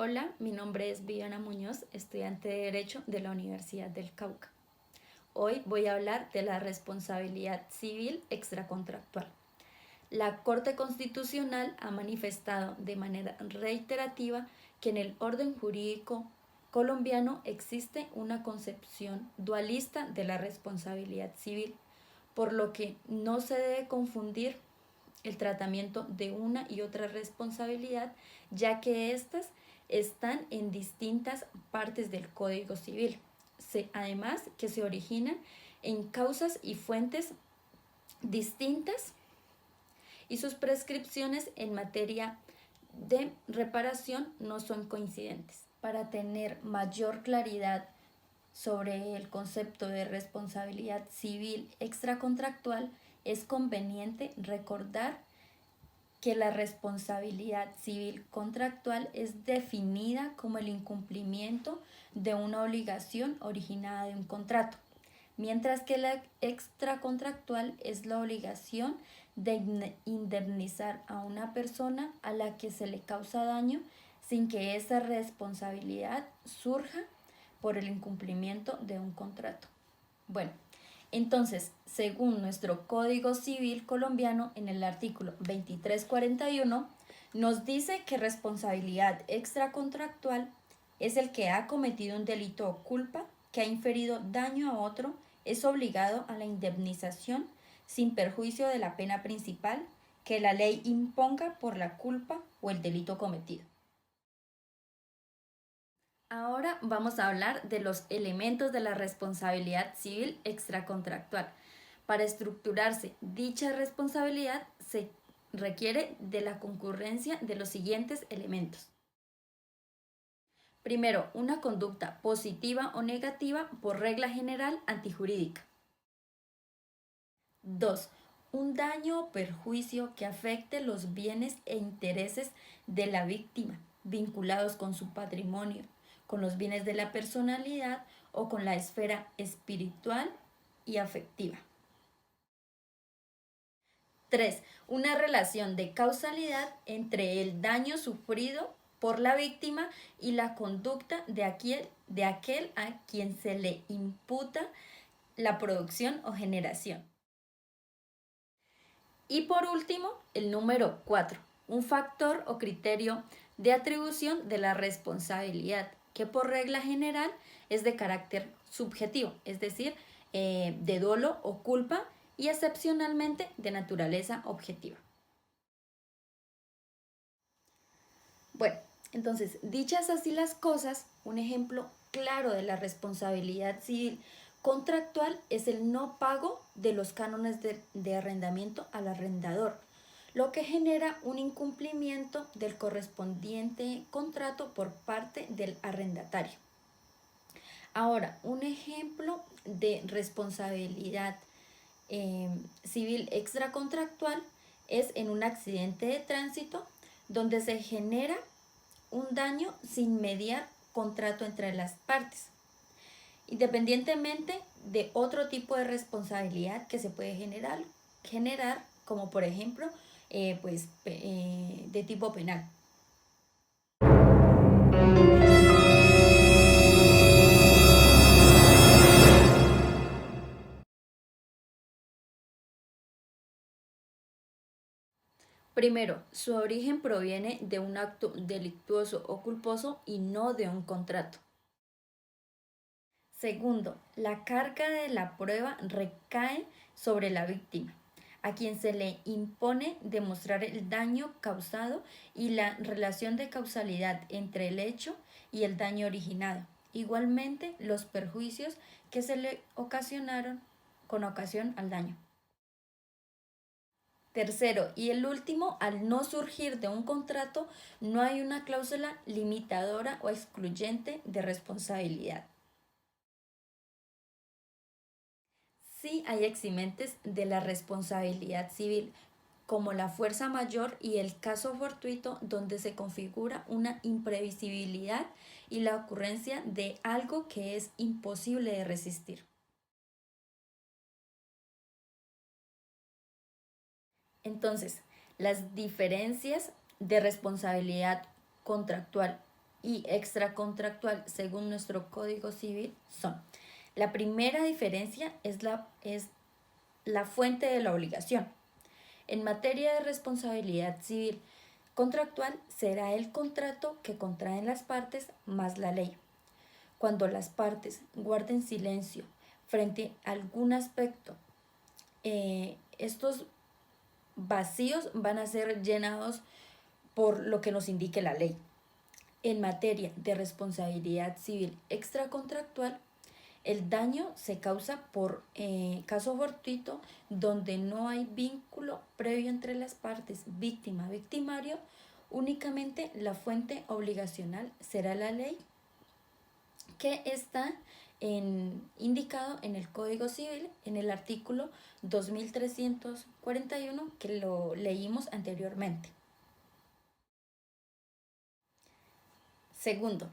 Hola, mi nombre es Viviana Muñoz, estudiante de Derecho de la Universidad del Cauca. Hoy voy a hablar de la responsabilidad civil extracontractual. La Corte Constitucional ha manifestado de manera reiterativa que en el orden jurídico colombiano existe una concepción dualista de la responsabilidad civil, por lo que no se debe confundir el tratamiento de una y otra responsabilidad, ya que éstas están en distintas partes del Código Civil. Además, que se originan en causas y fuentes distintas y sus prescripciones en materia de reparación no son coincidentes. Para tener mayor claridad sobre el concepto de responsabilidad civil extracontractual, es conveniente recordar que la responsabilidad civil contractual es definida como el incumplimiento de una obligación originada de un contrato, mientras que la extracontractual es la obligación de indemnizar a una persona a la que se le causa daño sin que esa responsabilidad surja por el incumplimiento de un contrato. Bueno, entonces, según nuestro Código Civil colombiano, en el artículo 2341, nos dice que responsabilidad extracontractual es el que ha cometido un delito o culpa, que ha inferido daño a otro, es obligado a la indemnización sin perjuicio de la pena principal que la ley imponga por la culpa o el delito cometido. Ahora vamos a hablar de los elementos de la responsabilidad civil extracontractual. Para estructurarse dicha responsabilidad se requiere de la concurrencia de los siguientes elementos. Primero, una conducta positiva o negativa por regla general antijurídica. 2. Un daño o perjuicio que afecte los bienes e intereses de la víctima, vinculados con su patrimonio, con los bienes de la personalidad o con la esfera espiritual y afectiva. 3. Una relación de causalidad entre el daño sufrido por la víctima y la conducta de aquel a quien se le imputa la producción o generación. Y por último, el número 4, un factor o criterio de atribución de la responsabilidad, que por regla general es de carácter subjetivo, es decir, de dolo o culpa, y excepcionalmente de naturaleza objetiva. Bueno, entonces, dichas así las cosas, un ejemplo claro de la responsabilidad civil contractual es el no pago de los cánones de arrendamiento al arrendador, lo que genera un incumplimiento del correspondiente contrato por parte del arrendatario. Ahora, un ejemplo de responsabilidad civil extracontractual es en un accidente de tránsito donde se genera un daño sin mediar contrato entre las partes, independientemente de otro tipo de responsabilidad que se puede generar como por ejemplo de tipo penal. Primero, su origen proviene de un acto delictuoso o culposo y no de un contrato. Segundo, la carga de la prueba recae sobre la víctima, a quien se le impone demostrar el daño causado y la relación de causalidad entre el hecho y el daño originado. Igualmente, los perjuicios que se le ocasionaron con ocasión al daño. Tercero, y el último, al no surgir de un contrato, no hay una cláusula limitadora o excluyente de responsabilidad. Sí hay eximentes de la responsabilidad civil, como la fuerza mayor y el caso fortuito, donde se configura una imprevisibilidad y la ocurrencia de algo que es imposible de resistir. Entonces, las diferencias de responsabilidad contractual y extracontractual según nuestro Código Civil son: la primera diferencia es la fuente de la obligación. En materia de responsabilidad civil contractual será el contrato que contraen las partes más la ley. Cuando las partes guarden silencio frente a algún aspecto, estos vacíos van a ser llenados por lo que nos indique la ley. En materia de responsabilidad civil extracontractual, el daño se causa por caso fortuito donde no hay vínculo previo entre las partes víctima-victimario. Únicamente la fuente obligacional será la ley que está indicado en el Código Civil en el artículo 2341 que lo leímos anteriormente. Segundo,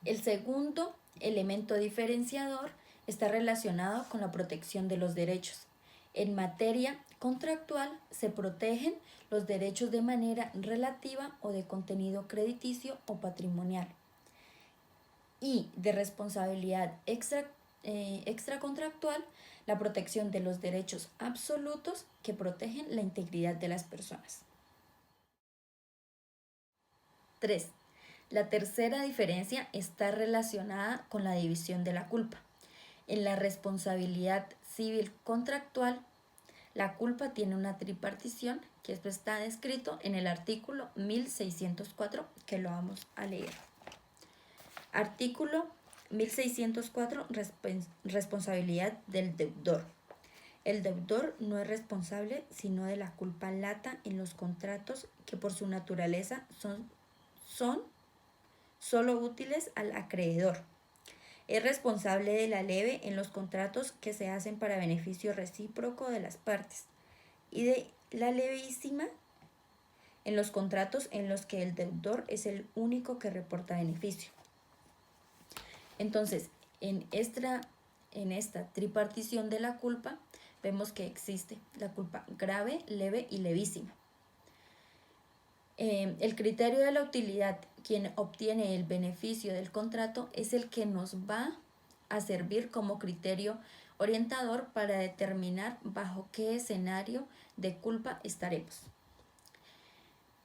el segundo elemento diferenciador está relacionado con la protección de los derechos. En materia contractual se protegen los derechos de manera relativa o de contenido crediticio o patrimonial. Y de responsabilidad extracontractual, la protección de los derechos absolutos que protegen la integridad de las personas. 3. La tercera diferencia está relacionada con la división de la culpa. En la responsabilidad civil contractual, la culpa tiene una tripartición, que esto está descrito en el artículo 1604, que lo vamos a leer. Artículo 1604, responsabilidad del deudor. El deudor no es responsable sino de la culpa lata en los contratos que por su naturaleza son solo útiles al acreedor. Es responsable de la leve en los contratos que se hacen para beneficio recíproco de las partes y de la levísima en los contratos en los que el deudor es el único que reporta beneficio. Entonces, en esta tripartición de la culpa, vemos que existe la culpa grave, leve y levísima. El criterio de la utilidad, quien obtiene el beneficio del contrato, es el que nos va a servir como criterio orientador para determinar bajo qué escenario de culpa estaremos.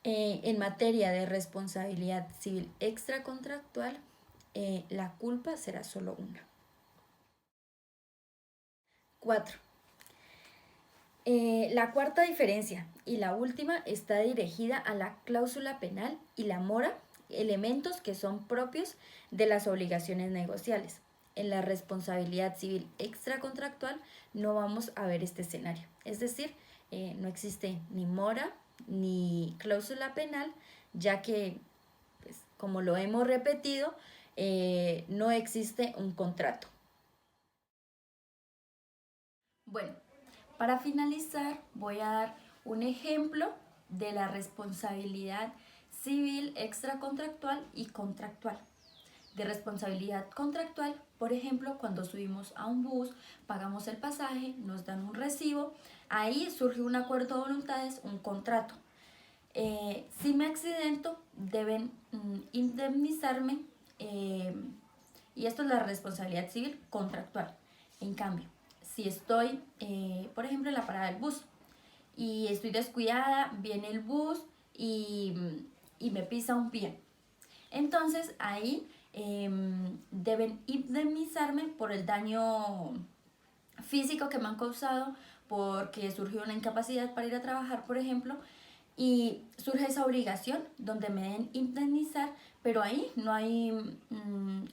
En materia de responsabilidad civil extracontractual, la culpa será solo una. 4. La cuarta diferencia y la última está dirigida a la cláusula penal y la mora, elementos que son propios de las obligaciones negociales. En la responsabilidad civil extracontractual no vamos a ver este escenario, es decir, no existe ni mora ni cláusula penal, ya que, pues, como lo hemos repetido, no existe un contrato. Bueno, para finalizar voy a dar un ejemplo de la responsabilidad civil extracontractual y contractual. De responsabilidad contractual, por ejemplo, cuando subimos a un bus, pagamos el pasaje, nos dan un recibo, ahí surge un acuerdo de voluntades, un contrato. Si me accidento, deben indemnizarme, y esto es la responsabilidad civil contractual. En cambio, si estoy, por ejemplo, en la parada del bus y estoy descuidada, viene el bus y me pisa un pie, entonces ahí deben indemnizarme por el daño físico que me han causado porque surgió una incapacidad para ir a trabajar, por ejemplo, y surge esa obligación donde me deben indemnizar, pero ahí no hay,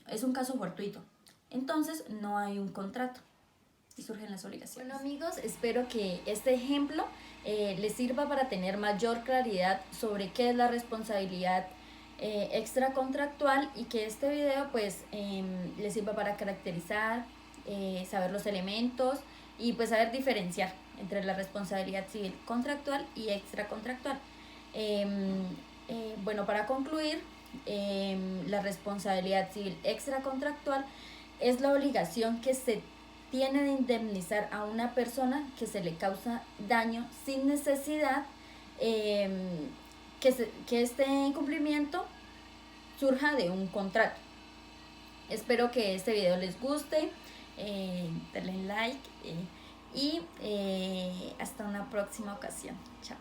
es un caso fortuito, entonces no hay un contrato y surgen las obligaciones. Bueno, amigos, espero que este ejemplo les sirva para tener mayor claridad sobre qué es la responsabilidad extracontractual y que este video pues les sirva para caracterizar, saber los elementos y pues saber diferenciar entre la responsabilidad civil contractual y extracontractual. Bueno, para concluir, la responsabilidad civil extracontractual es la obligación que se tiene de indemnizar a una persona que se le causa daño sin necesidad que este incumplimiento surja de un contrato. Espero que este video les guste, denle like y hasta una próxima ocasión. Chao.